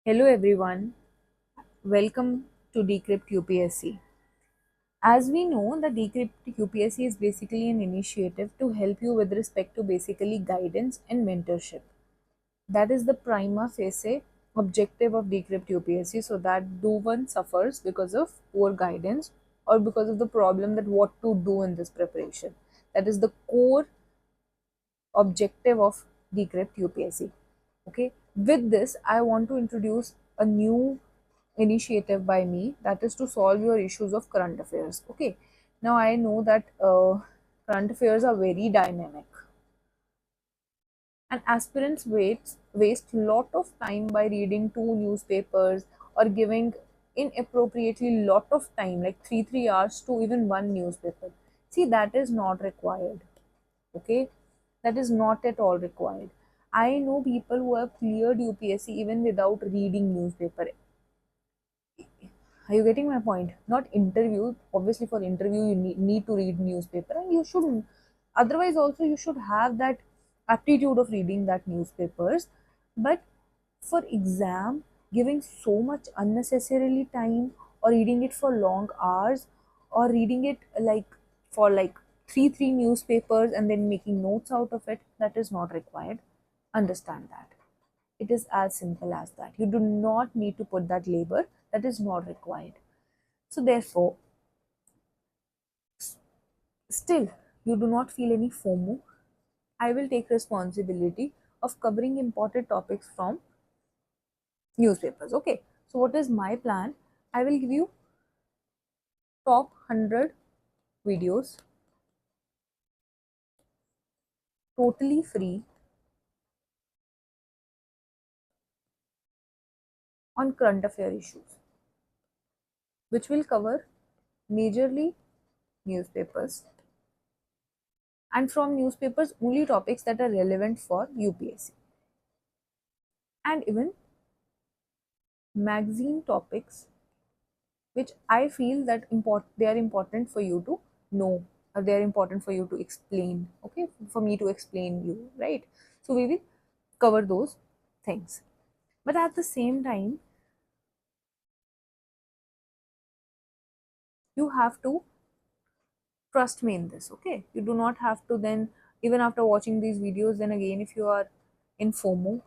Hello everyone, welcome to Decrypt UPSC. As we know, the Decrypt UPSC is basically an initiative to help you with respect to basically guidance and mentorship. That is the prima facie objective of Decrypt UPSC, so that no one suffers because of poor guidance or because of the problem that what to do in this preparation. That is the core objective of Decrypt UPSC. Okay, with this I want to introduce a new initiative by me, that is to solve your issues of current affairs. Okay, now I know that current affairs are very dynamic and aspirants waste lot of time by reading two newspapers or giving inappropriately lot of time like 3 hours to even one newspaper. See, that is not required. Okay, that is not at all required. I know people who have cleared UPSC even without reading newspaper. Are you getting my point? Not interview. Obviously, for interview, you need to read newspaper, and you shouldn't. Otherwise, also you should have that aptitude of reading that newspapers. But for exam, giving so much unnecessarily time, or reading it for long hours, or reading it like for like three newspapers and then making notes out of it, that is not required. Understand that. It is as simple as that. You do not need to put that labor, that is not required. So, therefore, still you do not feel any FOMO. I will take responsibility of covering important topics from newspapers. Okay. So, what is my plan? I will give you top 100 videos totally free on current affair issues, which will cover majorly newspapers, and from newspapers only topics that are relevant for UPSC, and even magazine topics which I feel that they are important for you to know, or they are important for you to explain. Okay, for me to explain you, right? So we will cover those things. But at the same time, you have to trust me in this. Okay, you do not have to then, even after watching these videos, then again if you are in FOMO,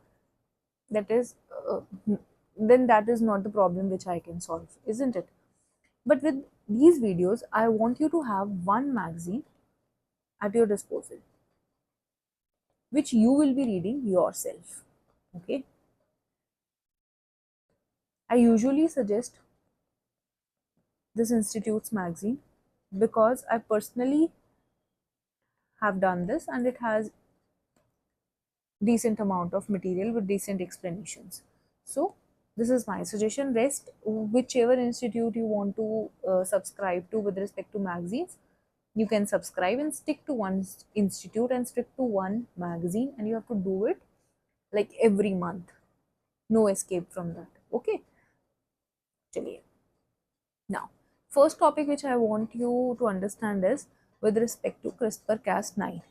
that is then that is not the problem which I can solve, isn't it? But with these videos, I want you to have one magazine at your disposal, which you will be reading yourself. Okay, I usually suggest this institute's magazine because I personally have done this and it has decent amount of material with decent explanations. So this is my suggestion. Rest, whichever institute you want to subscribe to with respect to magazines, you can subscribe and stick to one institute and stick to one magazine, and you have to do it like every month. No escape from that. Okay, chaliye. Now, first topic which I want you to understand is with respect to CRISPR-Cas9.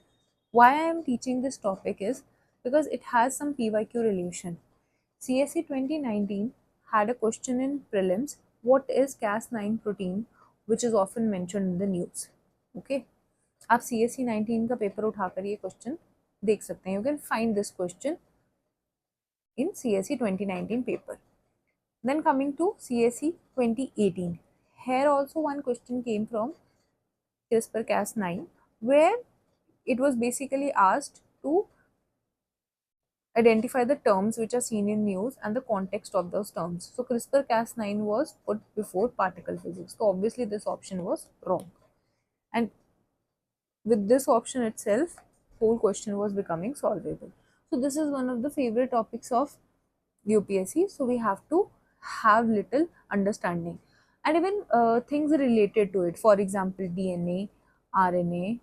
Why I am teaching this topic is because it has some PYQ relation. CSE 2019 had a question in prelims, what is Cas9 protein, which is often mentioned in the news. Okay, आप CSE 19 का paper उठाकर ये question देख सकते हैं. You can find this question in CSE 2019 paper. Then coming to CSE 2018, here also one question came from CRISPR-Cas9, where it was basically asked to identify the terms which are seen in news and the context of those terms. So CRISPR-Cas9 was put before particle physics. So obviously this option was wrong. And with this option itself, whole question was becoming solvable. So this is one of the favorite topics of UPSC. So we have to have little understanding and even things related to it. For example, DNA, RNA,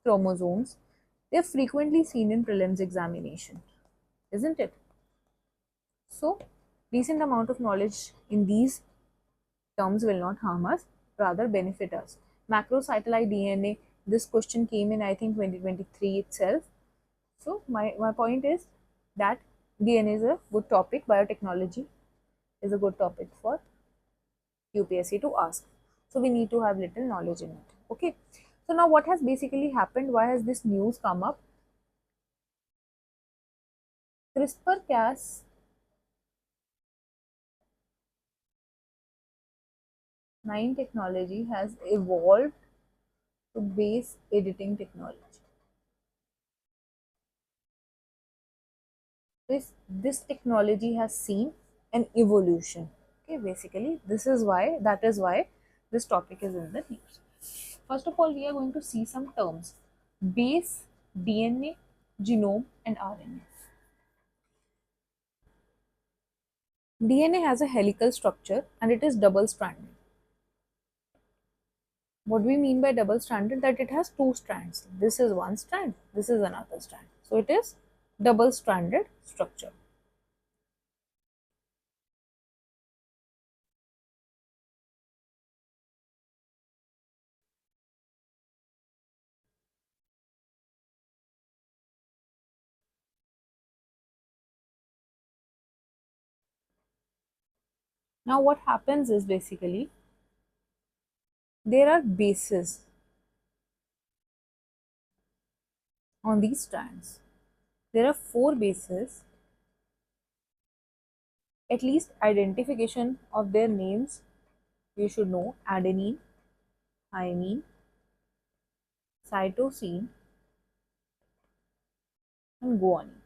chromosomes. They are frequently seen in prelims examination, isn't it? So decent amount of knowledge in these terms will not harm us, rather benefit us. Macrosatellite DNA, this question came in I think 2023 itself. So my point is that DNA is a good topic, biotechnology. is a good topic for UPSC to ask. So we need to have little knowledge in it. Okay. So now what has basically happened? Why has this news come up? CRISPR-Cas9 technology has evolved to base editing technology. This technology has seen an evolution. Okay, basically that is why this topic is in the news. First of all, we are going to see some terms: base, DNA, genome, and RNA. DNA has a helical structure and it is double stranded. What we mean by double stranded, that it has two strands. This is one strand, this is another strand. So it is double stranded structure. Now what happens is basically there are bases on these strands. There are four bases, at least identification of their names you should know: adenine, thymine, cytosine, and guanine.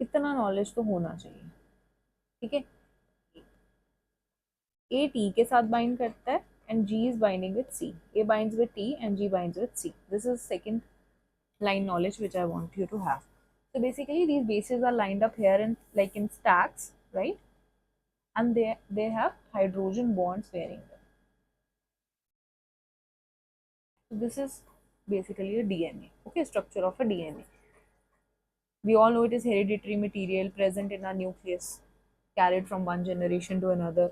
इतना knowledge तो होना चाहिए, ठीक है। A T के साथ bind करता है and G is binding with C. A binds with T and G binds with C. This is second line knowledge which I want you to have. So basically these bases are lined up here in like in stacks, right? And they have hydrogen bonds pairing them. So this is basically a DNA, okay, structure of a DNA. We all know it is hereditary material present in our nucleus, carried from one generation to another.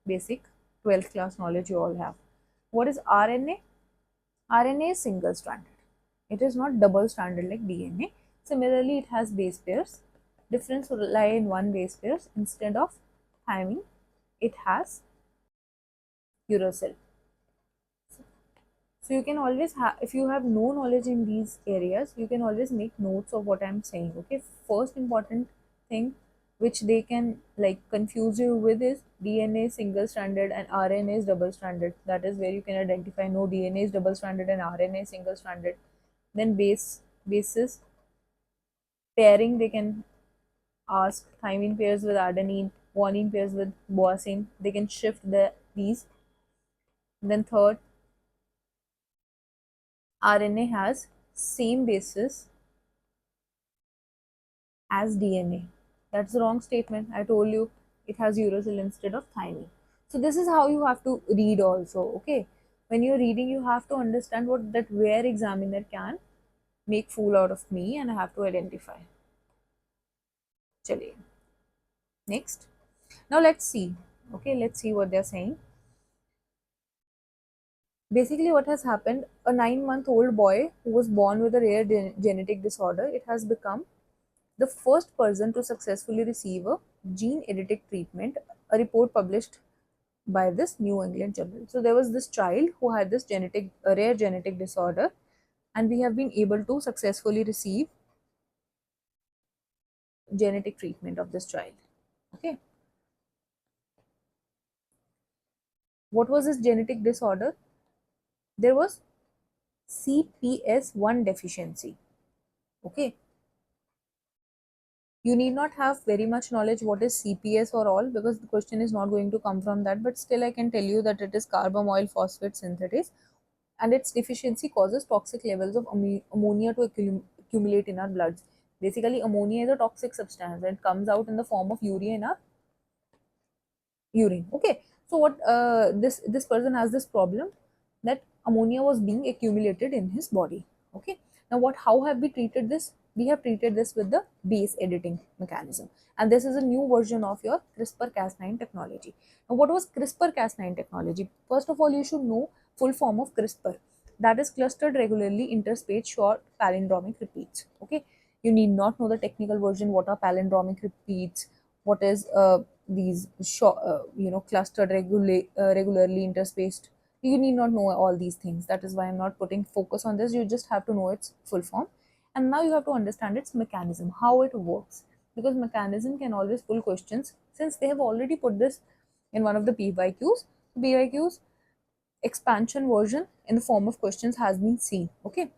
Basic 12th class knowledge you all have. What is RNA? RNA is single stranded. It is not double stranded like DNA. Similarly, it has base pairs. Difference will lie in one base pairs. Instead of thymine, it has uracil. So you can always have, if you have no knowledge in these areas, you can always make notes of what I'm saying. Okay, first important thing which they can like confuse you with is DNA single stranded and RNA is double stranded. That is where you can identify no, DNA is double stranded and RNA is single stranded. Then bases pairing, they can ask thymine pairs with adenine, guanine pairs with boasine. They can shift these. Then third, RNA has same basis as DNA. That's the wrong statement. I told you it has uracil instead of thymine. So this is how you have to read also. Okay, when you're reading, you have to understand what that where examiner can make fool out of me, and I have to identify. Chaliye. Next. Now let's see. Okay, let's see what they're saying. Basically, what has happened, a 9-month-old boy who was born with a rare genetic disorder, it has become the first person to successfully receive a gene editing treatment, a report published by this New England Journal. So there was this child who had this a rare genetic disorder, and we have been able to successfully receive genetic treatment of this child. Okay. What was this genetic disorder? There was CPS1 deficiency. Okay. You need not have very much knowledge what is CPS or all, because the question is not going to come from that, but still I can tell you that it is carbamoyl phosphate synthetase, and its deficiency causes toxic levels of ammonia to accumulate in our bloods. Basically, ammonia is a toxic substance and it comes out in the form of urea in our urine. Okay, so what this person has this problem that ammonia was being accumulated in his body. Okay, now how have we treated this? We have treated this with the base editing mechanism, and this is a new version of your CRISPR-Cas9 technology. Now what was CRISPR-Cas9 technology? First of all, you should know full form of CRISPR, that is clustered regularly interspaced short palindromic repeats. Okay, you need not know the technical version, what are palindromic repeats, what is these clustered regularly interspaced. You need not know all these things. That is why I'm not putting focus on this. You just have to know its full form, and now you have to understand its mechanism, how it works, because mechanism can always pull questions since they have already put this in one of the PYQs. Expansion version in the form of questions has been seen. Okay,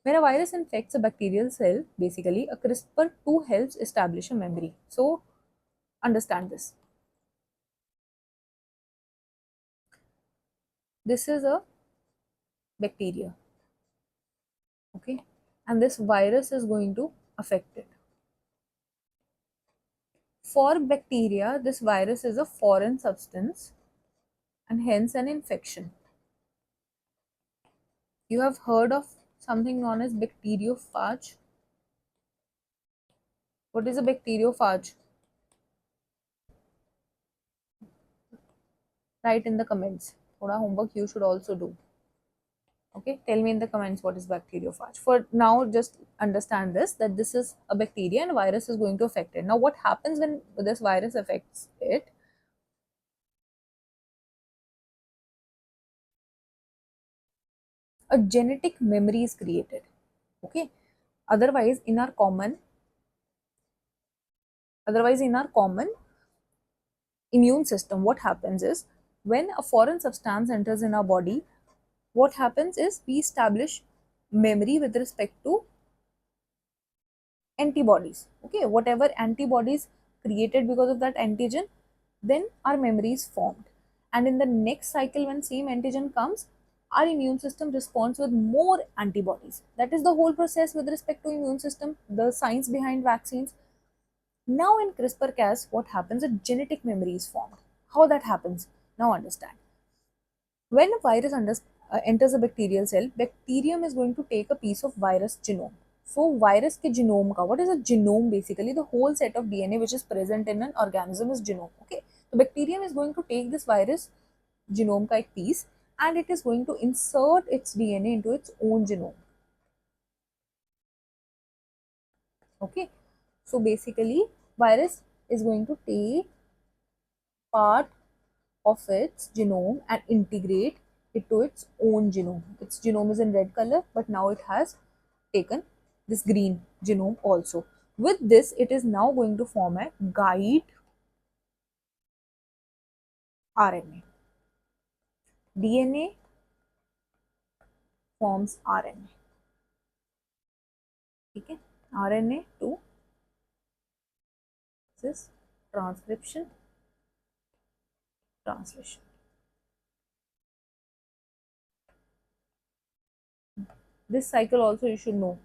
when a virus infects a bacterial cell, basically a CRISPR-2 helps establish a memory. So understand this. This is a bacteria, okay, and this virus is going to affect it. For bacteria, this virus is a foreign substance and hence an infection. You have heard of something known as bacteriophage. What is a bacteriophage? Write in the comments. Thoda homework you should also do. Okay, tell me in the comments what is bacteriophage. For now, just understand this, that this is a bacteria and a virus is going to affect it. Now, what happens when this virus affects it? A genetic memory is created. Okay, otherwise in our common immune system, what happens is, when a foreign substance enters in our body, what happens is we establish memory with respect to antibodies. Okay, whatever antibodies created because of that antigen, then our memory is formed, and in the next cycle when same antigen comes, our immune system responds with more antibodies. That is the whole process with respect to immune system, the science behind vaccines. Now in CRISPR-Cas, what happens? A genetic memory is formed. How that happens? Now understand. When a virus enters a bacterial cell, bacterium is going to take a piece of virus genome. So virus के genome का, what is a genome? Basically the whole set of DNA which is present in an organism is genome. Okay, so bacterium is going to take this virus genome का एक piece and it is going to insert its DNA into its own genome. Okay, so basically virus is going to take part of its genome and integrate it to its own genome. Its genome is in red color, but now it has taken this green genome also. With this, it is now going to form a guide RNA. DNA forms RNA. Okay? RNA to this transcription, translation. This cycle also you should know.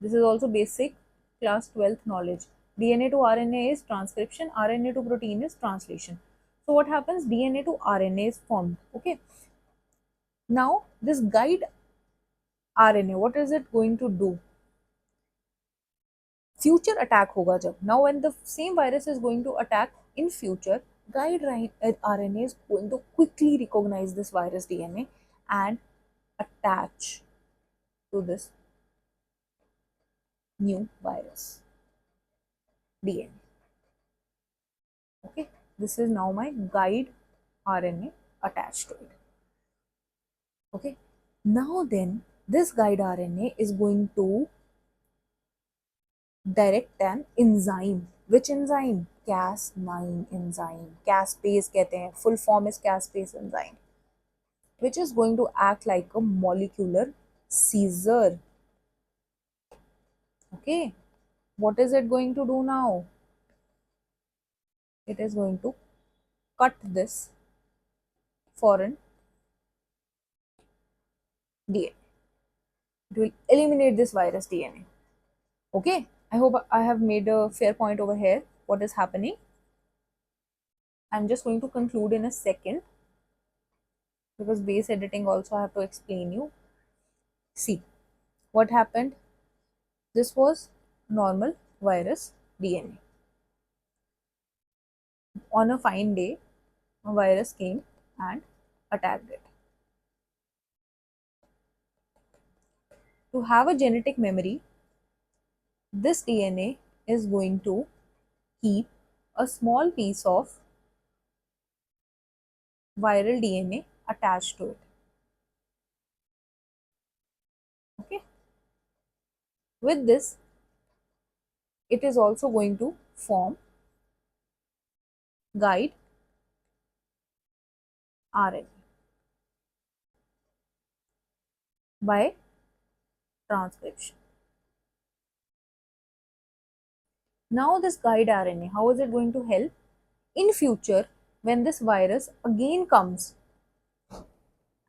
This is also basic class 12th knowledge. DNA to RNA is transcription, RNA to protein is translation. So what happens? DNA to RNA is formed. Okay. Now this guide RNA, what is it going to do? Future attack hoga jab. Now when the same virus is going to attack in future, guide RNA is going to quickly recognize this virus DNA and attach to this new virus DNA. Okay, this is now my guide RNA attached to it. Okay, now then this guide RNA is going to direct an enzyme. Which enzyme? Cas9 enzyme. Caspase कहते हैं, full form is caspase enzyme, which is going to act like a molecular scissor. Okay, what is it going to do now? It is going to cut this foreign DNA. It will eliminate this virus DNA. Okay, I hope I have made a fair point over here. What is happening? I'm just going to conclude in a second because base editing also I have to explain you. See what happened. This was normal virus DNA. On a fine day, a virus came and attacked it. To have a genetic memory, this DNA is going to keep a small piece of viral DNA attached to it. Okay. With this, it is also going to form guide RNA by transcription. Now this guide RNA, how is it going to help? In future, when this virus again comes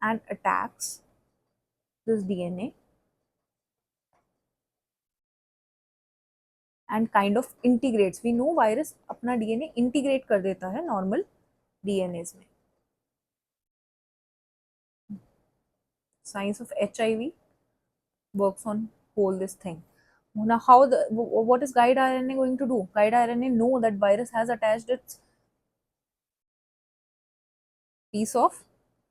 and attacks this DNA and kind of integrates, we know virus अपना DNA integrate कर देता है normal DNAs में. Science of HIV works on whole this thing. Now, what is guide RNA going to do? Guide RNA know that virus has attached its piece of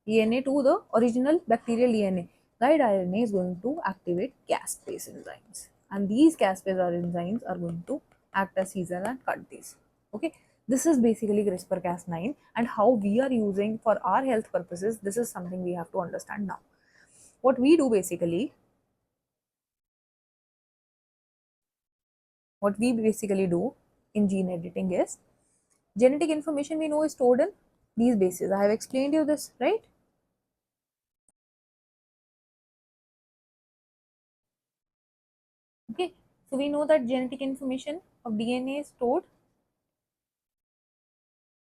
DNA to the original bacterial DNA. Guide RNA is going to activate caspase enzymes, and these caspase enzymes are going to act as season and cut these. Okay, this is basically CRISPR-Cas9, and how we are using for our health purposes. This is something we have to understand now. What we do basically, what we basically do in gene editing is genetic information we know is stored in these bases. I have explained you this, right? Okay, so we know that genetic information of DNA is stored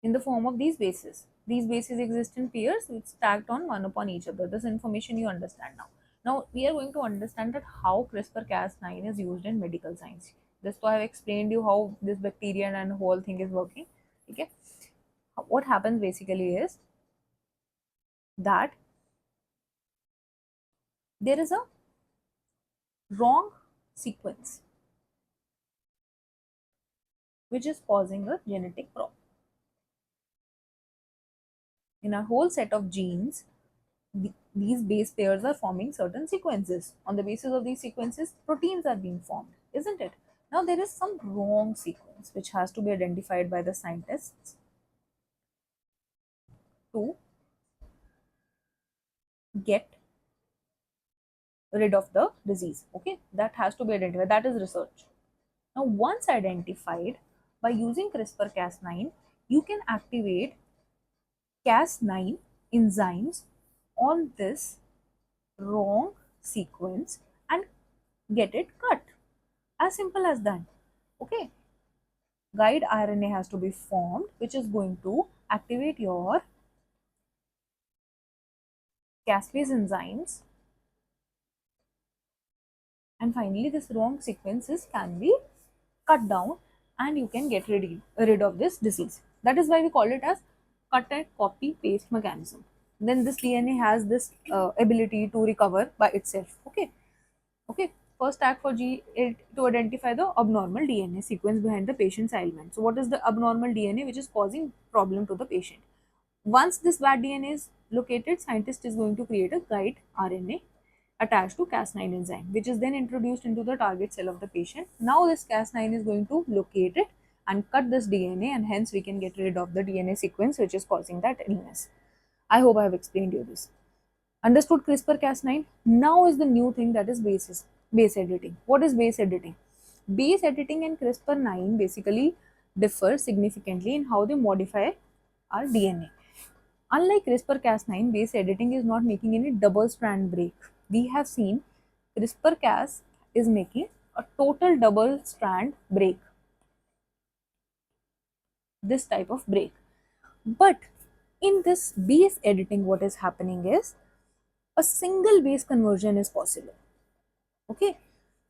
in the form of these bases. These bases exist in pairs, it's stacked on one upon each other. This information you understand now. Now we are going to understand that how CRISPR-Cas9 is used in medical science. This so I have explained you how this bacteria and whole thing is working. Okay, what happens basically is that there is a wrong sequence which is causing a genetic problem. In a whole set of genes, these base pairs are forming certain sequences. On the basis of these sequences, proteins are being formed, isn't it? Now, there is some wrong sequence which has to be identified by the scientists to get rid of the disease. Okay, that has to be identified. That is research. Now, once identified by using CRISPR-Cas9, you can activate Cas9 enzymes on this wrong sequence and get it cut. As simple as that. Okay. Guide RNA has to be formed, which is going to activate your caspase enzymes. And finally, this wrong sequences can be cut down and you can get rid of this disease. That is why we call it as cut and copy paste mechanism. Then this DNA has this ability to recover by itself. Okay. Okay. First tag for G it to identify the abnormal DNA sequence behind the patient's ailment. So what is the abnormal DNA which is causing problem to the patient? Once this bad DNA is located, scientist is going to create a guide RNA attached to Cas9 enzyme, which is then introduced into the target cell of the patient. Now this Cas9 is going to locate it and cut this DNA, and hence we can get rid of the DNA sequence which is causing that illness. I hope I have explained you this. Understood CRISPR-Cas9? Now is the new thing, that is base editing. What is base editing? Base editing and CRISPR-9 basically differ significantly in how they modify our DNA. Unlike CRISPR-Cas9, base editing is not making any double strand break. We have seen CRISPR-Cas is making a total double strand break. This type of break. But in this base editing, what is happening is a single base conversion is possible. Okay.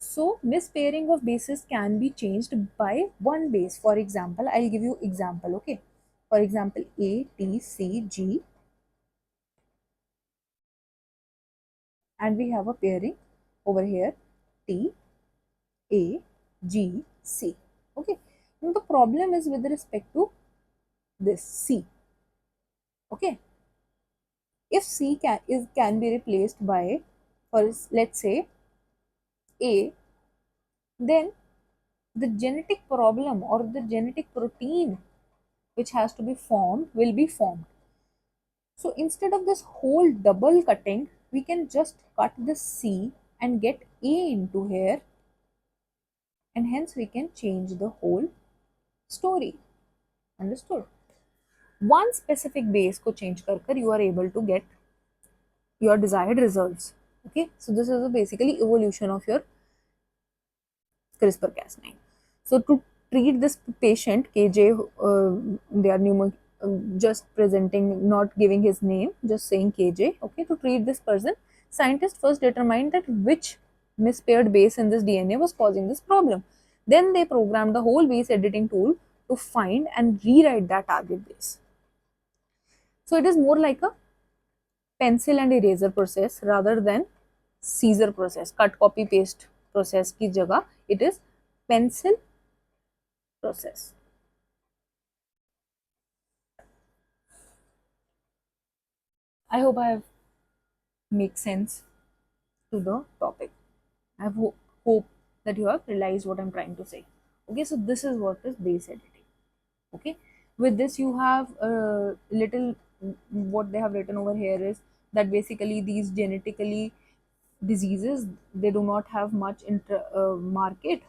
So mispairing of bases can be changed by one base. For example, I'll give you example. Okay. For example, A, T, C, G, and we have a pairing over here T, A, G, C. Okay. Now the problem is with respect to this C. Okay. If C can be replaced by, for let's say A, then the genetic problem or the genetic protein which has to be formed will be formed. So instead of this whole double cutting, we can just cut this C and get A into here, and hence we can change the whole story. Understood? One specific base ko change kar you are able to get your desired results. Okay, so this is basically evolution of your CRISPR-Cas9. So to treat this patient KJ, they are just presenting, not giving his name, just saying KJ. Okay, to treat this person, scientists first determined that which mispaired base in this DNA was causing this problem. Then they programmed the whole base editing tool to find and rewrite that target base. So it is more like a pencil and eraser process rather than Caesar process, cut copy paste process ki jagah it is pencil process. I hope I have make sense to the topic. I hope that you have realized what I'm trying to say. Okay, so this is what is base editing. Okay, with this you have a little, what they have written over here is that basically these genetically diseases, they do not have much market,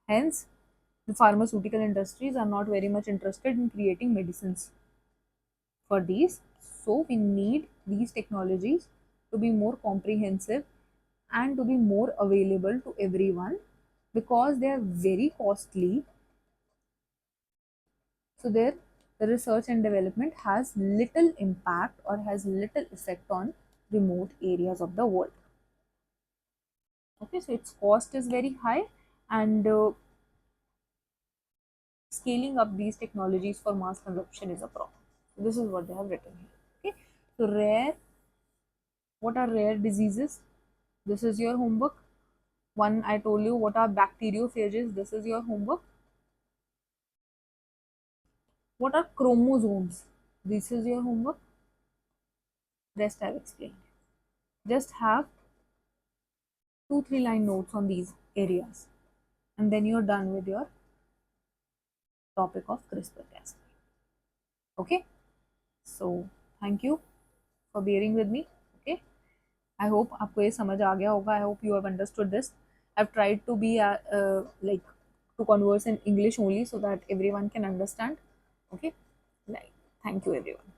hence the pharmaceutical industries are not very much interested in creating medicines for these. So we need these technologies to be more comprehensive and to be more available to everyone, because they are very costly. So there, the research and development has little impact or has little effect on remote areas of the world. Okay, so its cost is very high, and scaling up these technologies for mass consumption is a problem. So this is what they have written here. Okay, so rare, what are rare diseases? This is your homework. One, I told you what are bacteriophages. This is your homework. What are chromosomes? This is your homework. Rest I've explained. Just have 2-3 line notes on these areas, and then you're done with your topic of CRISPR-Cas9. Okay, so thank you for bearing with me. Okay, I hope आपको ये समझ आ गया होगा. I hope you have understood this. I've tried to be like to converse in English only so that everyone can understand. Okay, like, thank you everyone.